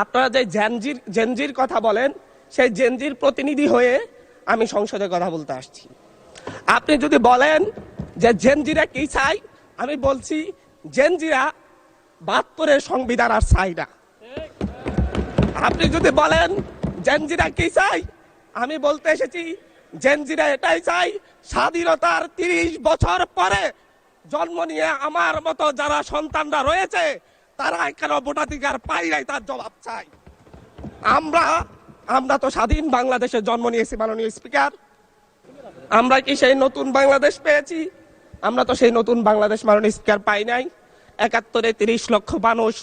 আপনারা যে জেনজির কথা বলেন, সেই জেনজির প্রতিনিধি হয়ে আমি সংসদে কথা বলতে আসছি। আপনি যদি বলেন যে জেনজিরা কি চাই, আমি বলছি জেনজিরা ৭২-এর সংবিধান আর চাই না। আপনি যদি বলেন জেনজিরা কি চাই, আমি বলতে এসেছি জেনজিরা এটাই চাই, স্বাধীনতার ৩০ বছর পরে জন্ম নিয়ে আমার মতো যারা সন্তানরা রয়েছে তারা কেন ভোটাধিকার পাই নাই, তার জবাব চাই। আমরা তো স্বাধীন বাংলাদেশে জন্ম নিয়েছি মাননীয় স্পিকার। আমরা কি সেই নতুন বাংলাদেশ পেয়েছি? আমরা তো সেই নতুন বাংলাদেশ মাননীয় স্পিকার পাই নাই। ৭১-এ ৩০ লক্ষ মানুষ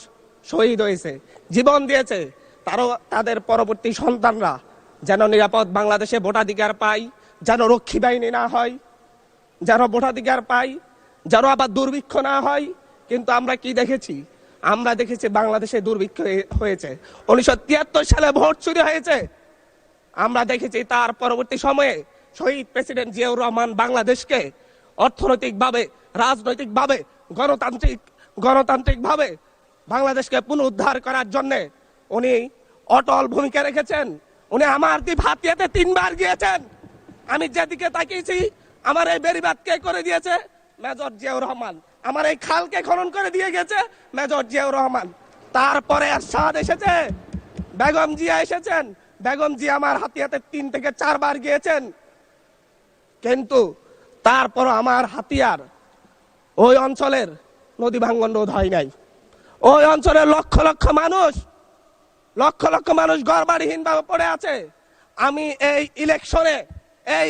শহীদ হয়েছে, জীবন দিয়েছে, তাদের পরবর্তী সন্তানরা যেন নিরাপদ বাংলাদেশে ভোটাধিকার পায়, যেন রক্ষী বাহিনী না হয়, যেন ভোটাধিকার পায়, যেন আবার দুর্ভিক্ষ না হয়। কিন্তু আমরা কি দেখেছি? আমরা দেখেছি বাংলাদেশে দুর্ভিক্ষ হয়েছে। ১৯৭৩ সালে ভোট চুরি হয়েছে। আমরা দেখেছি তার পরবর্তী সময়ে শহীদ প্রেসিডেন্ট জিয়াউর রহমান বাংলাদেশকে অর্থনৈতিকভাবে, রাজনৈতিকভাবে, গণতান্ত্রিকভাবে বাংলাদেশকে পুনরুদ্ধার করার জন্য উনি অটল ভূমিকা রেখেছেন। উনি আমার দ্বীপ হাতিয়াতে ৩ বার গিয়েছেন। আমি যেদিকে তাকিয়েছি, আমার এই বেড়িবাঁধ কে করে দিয়েছে? মেজর জিয়াউর রহমান। আমার এই খালকে খনন করে দিয়ে গেছে মেজর জিয়াউর রহমান। তারপরে এরশাদ এসেছে, বেগম জিয়া এসেছেন। বেগম জিয়া আমার হাতিয়াতে ৩ থেকে ৪ বার গিয়েছেন। কিন্তু তারপর আমার হাতিয়ার ওই অঞ্চলের নদী ভাঙ্গন রোধ হয় নাই। ওই অঞ্চলের লক্ষ লক্ষ মানুষ ঘরবাড়িহীন ভাবে পড়ে আছে। আমি এই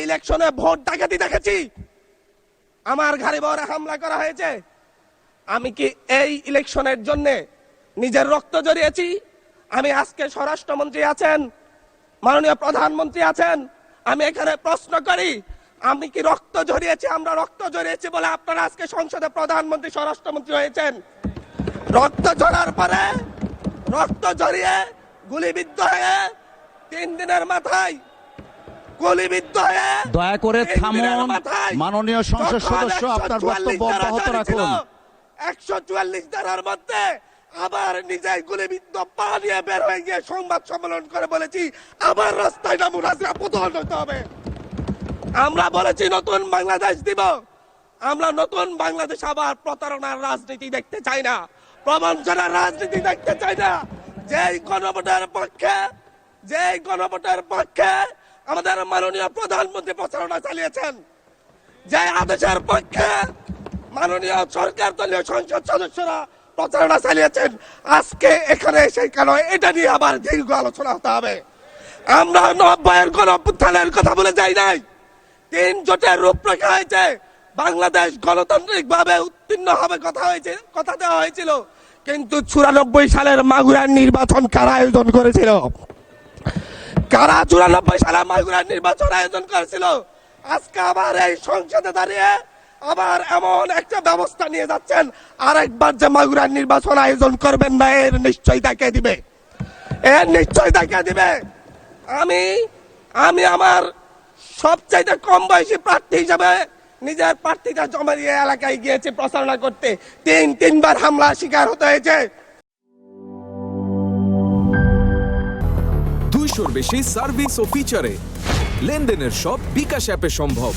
ইলেকশনে ভোট ডাকাতি দেখেছি। আমার ঘরে বরে হামলা করা হয়েছে। আমি কি এই ইলেকশনের জন্য নিজের রক্ত জড়িয়েছি? আমি আজকে স্বরাষ্ট্রমন্ত্রী আছেন, মাননীয় প্রধানমন্ত্রী আছেন, আমি এখানে প্রশ্ন করি, আমি কি রক্ত জড়িয়েছি? আমরা রক্ত জড়িয়েছি বলে আপনারা আজকে সংসদে প্রধানমন্ত্রী, স্বরাষ্ট্রমন্ত্রী হয়েছেন। রক্ত ঝরার পরে, রক্ত জড়িয়ে গুলিবিদ্ধ হয়ে ৩ দিনের মাথায় গুলিবিদ্ধ হয়ে, দয়া করে থামুন। মাননীয় সংসদ সদস্য, আপনার বক্তব্য অব্যাহত রাখুন। ১৪৪ ধারার মধ্যে আবার নিজে গুলিবিদ্ধ পা নিয়ে বের হয়ে গিয়ে সংবাদ সম্মেলন করে বলেছি আবার রাস্তায় নামুন, আজকে প্রধান হতে হবে। আমরা বলেছি নতুন বাংলাদেশ দিব। আমরা নতুন বাংলাদেশ আবার প্রতারণার রাজনীতি দেখতে চাই না, প্রবঞ্চনার রাজনীতি দেখতে চাই না। যেই গণভোটের পক্ষে আমাদের মাননীয় প্রধানমন্ত্রী প্রচারণা চালিয়েছেন, যে আদেশের পক্ষে মাননীয় সরকার দলীয় সংসদ সদস্যরা প্রচারণা চালিয়েছেন, আজকে এখানে সেই কেন এটা নিয়ে আবার দীর্ঘ আলোচনা হতে হবে। আমরা ৯০-এর গণঅভ্যুত্থানের কথা বলে যাই নাই। ৩ জোটের রূপরেখা হয়েছে, বাংলাদেশ গণতান্ত্রিক ভাবে উত্তীর্ণ হবে কথা দেওয়া হয়েছিল। কিন্তু ৯৪ সালের মাগুরার নির্বাচন কারা আয়োজন করেছিল? কারা ৯৪ সালে মাগুরার নির্বাচন আয়োজন করেছিল? আজকে আবার এই সংসদে দাঁড়িয়ে আবার এমন একটা ব্যবস্থা নিয়ে যাচ্ছেন, আরেকবার যে মাগুরার নির্বাচন আয়োজন করবেন না, এর নিশ্চয়তা কে দিবে? আমি আমার সবচাইতে কম বয়সী প্রার্থী হিসাবে নিজের প্রার্থীটা জমা দিয়ে এলাকায় গিয়েছে প্রচারণা করতে। ৩বার হামলা শিকার হতে হয়েছে। ২০০-র বেশি সার্ভিস ও ফিচারে লেনদেনের সব বিকাশ অ্যাপে সম্ভব।